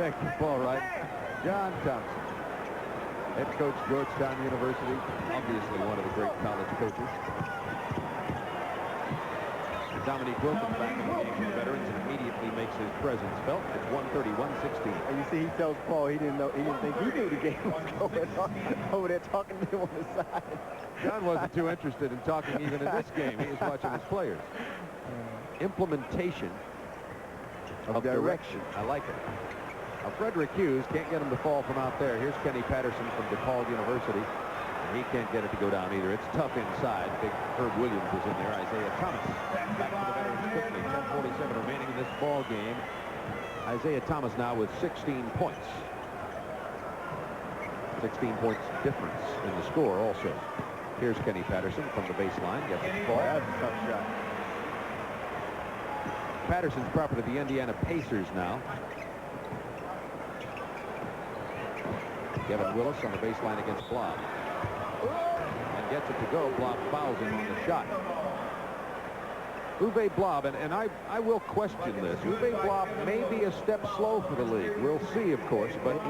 Thank you, Paul Wright. John Thompson, head coach, Georgetown University, obviously one of the great college coaches. Dominique Wilkins back in the game for the veterans and immediately makes his presence felt. It's 130-116. And you see, he tells Paul he didn't think he knew the game was going on over there talking to him on the side. John wasn't too interested in talking even in this game. He was watching his players. Implementation of direction. I like it. Now, Frederick Hughes can't get him to fall from out there. Here's Kenny Patterson from DePaul University. And he can't get it to go down either. It's tough inside. Big Herb Williams was in there. Isaiah Thomas back to the veterans quickly. 10:47 remaining in this ball game. Isaiah Thomas now with 16 points. 16 points difference in the score also. Here's Kenny Patterson from the baseline. Gets the ball. That's a tough shot. Patterson's property of the Indiana Pacers now. Kevin Willis on the baseline against Blob. And gets it to go. Blob fouls him on the shot. Uwe Blob, and I will question this. Uwe Blob may be a step slow for the league. We'll see, of course, but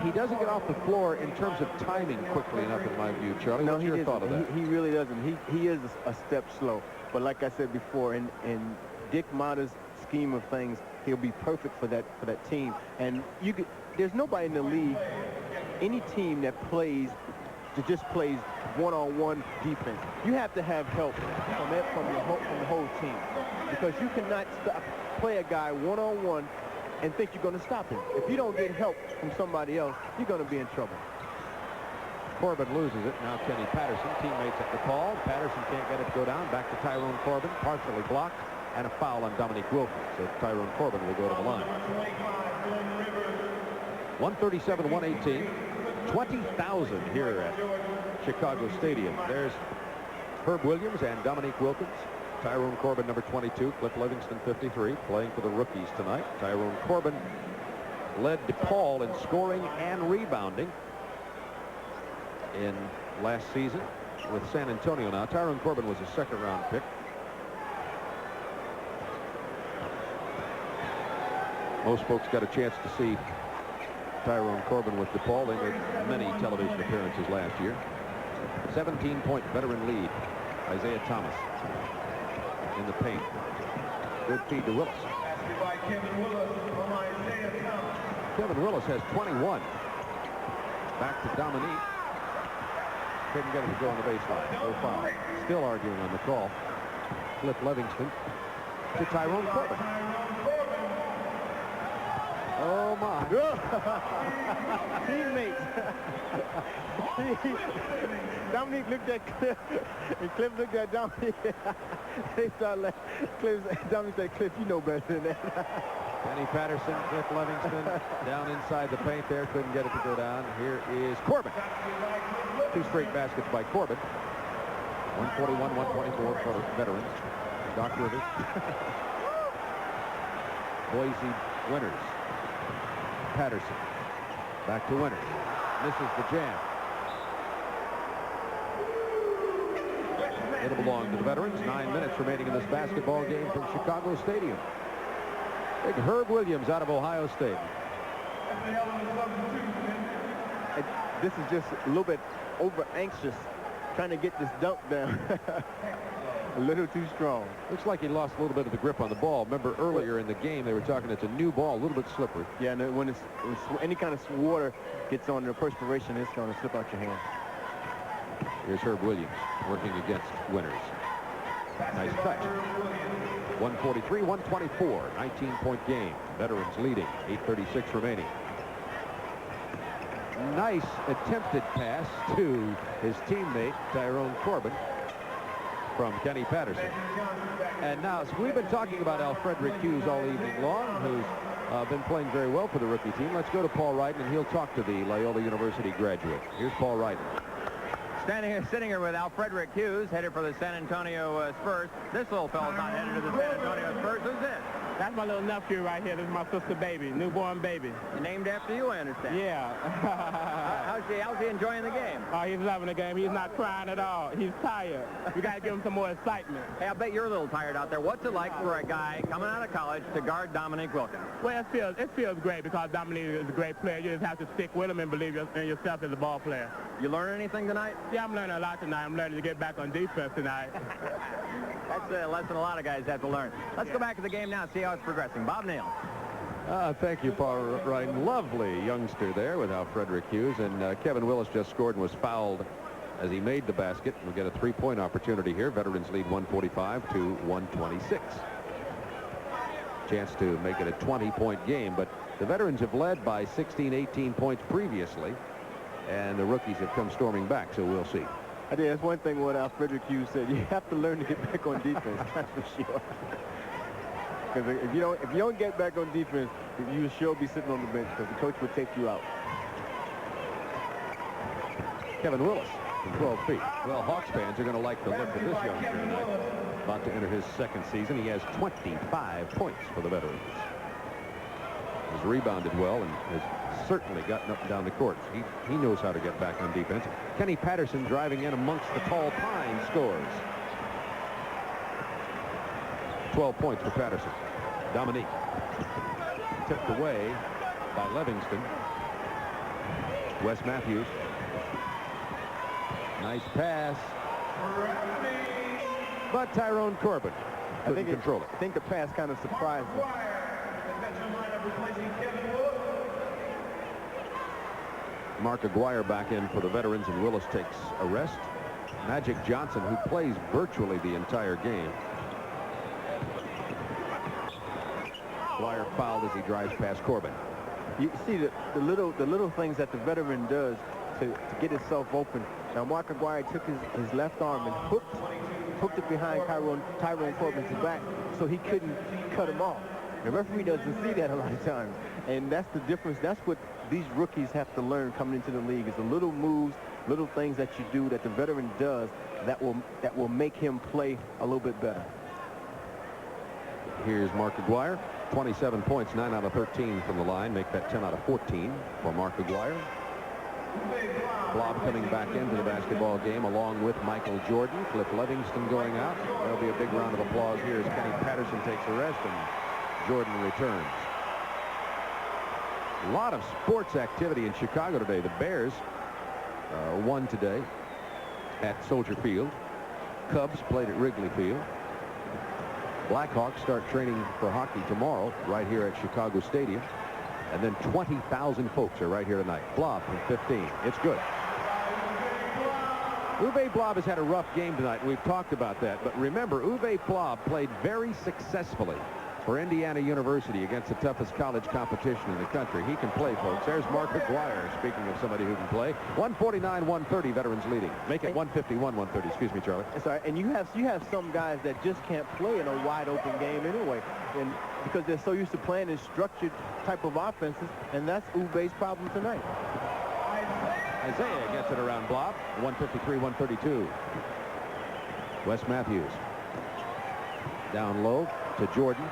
he doesn't get off the floor in terms of timing quickly enough, in my view. Charlie, what's your thought of that? He really doesn't. He is a step slow. But like I said before, in Dick Motta's scheme of things, he'll be perfect for that team. And there's nobody in the league, any team that just plays one-on-one defense. You have to have help from the whole team, because you cannot play a guy one-on-one and think you're going to stop him. If you don't get help from somebody else, you're going to be in trouble. Corbin loses it. Now Kenny Patterson, teammates at the call. Patterson can't get it to go down. Back to Tyrone Corbin, partially blocked, and a foul on Dominique Wilkins. So Tyrone Corbin will go to the line. 137-118. 20,000 here at Chicago Stadium. There's Herb Williams and Dominique Wilkins. Tyrone Corbin, number 22. Cliff Livingston, 53, playing for the rookies tonight. Tyrone Corbin led DePaul in scoring and rebounding in last season with San Antonio. Now, Tyrone Corbin was a second-round pick. Most folks got a chance to see Tyrone Corbin with DePaul. They made many television appearances last year. 17-point veteran lead. Isaiah Thomas in the paint. Good feed to Willis. Kevin Willis has 21. Back to Dominique. Couldn't get him to go on the baseline. No foul. Still arguing on the call. Cliff Livingston to Tyrone Corbin. Oh, my. Teammates. Dominique looked at Cliff, and Cliff looked at Dominique. They started laughing. Dominique said, Cliff, you know better than that. Kenny Patterson, Cliff Livingston, down inside the paint there. Couldn't get it to go down. Here is Corbin. Two straight baskets by Corbin. 141-124 for the veterans. Doc Rivers. Boise winners. Patterson. Back to Winters. Misses the jam. It'll belong to the veterans. 9 minutes remaining in this basketball game from Chicago Stadium. Big Herb Williams out of Ohio State. This is just a little bit over anxious, trying to get this dunk down. A little too strong. Looks like he lost a little bit of the grip on the ball. Remember earlier in the game they were talking it's a new ball, a little bit slippery. Yeah, and when any kind of water gets on the perspiration, it's going to slip out your hand. Here's Herb Williams working against Winters. Nice touch. 143-124, 19-point game. Veterans leading, 8:36 remaining. Nice attempted pass to his teammate Tyrone Corbin from Kenny Patterson. And now, so we've been talking about Alfredrick Hughes all evening long, who's been playing very well for the rookie team. Let's go to Paul Wrighton, and he'll talk to the Loyola University graduate. Here's Paul Wrighton. Sitting here with Alfredrick Hughes, headed for the San Antonio Spurs. This little fella's not headed to the San Antonio Spurs. Who's this? That's my little nephew right here. This is my sister baby, newborn baby. Named after you, I understand. Yeah. How's he enjoying the game? Oh, he's loving the game. He's not crying at all. He's tired. We got to give him some more excitement. Hey, I bet you're a little tired out there. What's it like for a guy coming out of college to guard Dominique Wilkins? Well, it feels great because Dominique is a great player. You just have to stick with him and believe in yourself as a ball player. You learn anything tonight? Yeah, I'm learning a lot tonight. I'm learning to get back on defense tonight. That's a lesson a lot of guys have to learn. Let's go back to the game now, see how it's progressing. Bob Neal. Thank you, Paul Ryan. Lovely youngster there without Frederick Hughes. And Kevin Willis just scored and was fouled as he made the basket. We'll get a three-point opportunity here. Veterans lead 145 to 126. Chance to make it a 20-point game. But the Veterans have led by 16, 18 points previously. And the rookies have come storming back, so we'll see. I think that's one thing what Frederick Hughes said. You have to learn to get back on defense. That's for sure. Because if you don't get back on defense, you will sure be sitting on the bench because the coach would take you out. Kevin Willis from 12 feet. Well, Hawks fans are going to like the look of this youngster tonight. About to enter his second season. He has 25 points for the Veterans. He's rebounded well and has certainly gotten up and down the court. He knows how to get back on defense. Kenny Patterson driving in amongst the tall pines scores. 12 points for Patterson. Dominique tipped away by Livingston. Wes Matthews. Nice pass. But Tyrone Corbin couldn't control it. I think the pass kind of surprised him. Mark Aguirre back in for the Veterans, and Willis takes a rest. Magic Johnson, who plays virtually the entire game. Aguirre fouled as he drives past Corbin. You see the little things that the veteran does to get himself open. Now Mark Aguirre took his left arm and hooked it behind Tyrone Corbin's back so he couldn't cut him off. The referee doesn't see that a lot of times, and that's the difference. That's what these rookies have to learn coming into the league, is the little moves, little things that you do that the veteran does that will make him play a little bit better. Here's Mark Aguirre. 27 points, 9 out of 13 from the line. Make that 10 out of 14 for Mark Aguirre. Blob coming back into the basketball game along with Michael Jordan. Cliff Livingston going out. There'll be a big round of applause here as Kenny Patterson takes a rest and Jordan returns. A lot of sports activity in Chicago today. The Bears won today at Soldier Field. Cubs played at Wrigley Field. Blackhawks start training for hockey tomorrow right here at Chicago Stadium. And then 20,000 folks are right here tonight. Blob from 15. It's good. Uwe Blob has had a rough game tonight. We've talked about that. But remember, Uwe Blob played very successfully for Indiana University against the toughest college competition in the country. He can play, folks. There's Mark Aguirre, speaking of somebody who can play. 149-130, Veterans leading. Make it 151-130. Excuse me, Charlie. Sorry, and you have some guys that just can't play in a wide open game anyway, and because they're so used to playing in structured type of offenses, and that's Uwe's problem tonight. Isaiah gets it around Blob. 153-132. Wes Matthews. Down low to Jordan.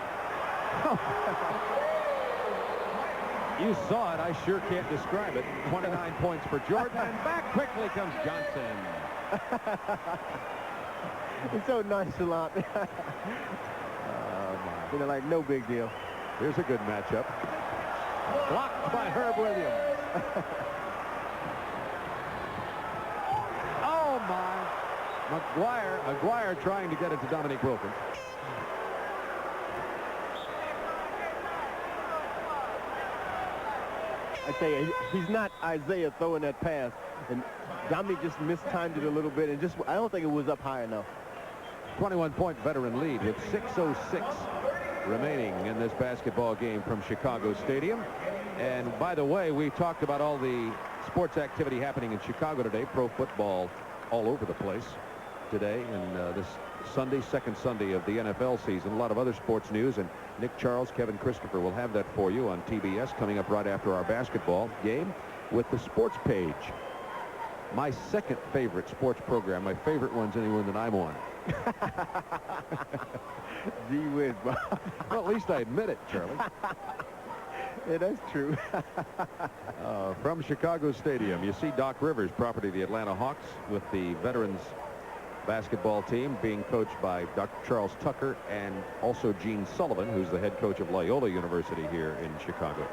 You saw it. I sure can't describe it. 29 points for Jordan, and back quickly comes Johnson. It's so nonchalant. You know, like no big deal. Here's a good matchup. Blocked by Herb Williams. Oh my! Aguirre trying to get it to Dominique Wilkins. I tell you, he's not Isaiah throwing that pass, and Dominique just mistimed it a little bit, and I don't think it was up high enough. 21-point veteran lead with 6:06 remaining in this basketball game from Chicago Stadium. And by the way, we talked about all the sports activity happening in Chicago today. Pro football all over the place today, and this Sunday, second Sunday of the NFL season. A lot of other sports news, and Nick Charles, Kevin Christopher will have that for you on TBS coming up right after our basketball game with the sports page. My second favorite sports program, my favorite one's anyone that I'm on. Gee whiz, Bob. Well, at least I admit it, Charlie. Yeah, that's true. From Chicago Stadium, you see Doc Rivers, property of the Atlanta Hawks, with the veterans basketball team being coached by Dr. Charles Tucker and also Gene Sullivan, who's the head coach of Loyola University here in Chicago.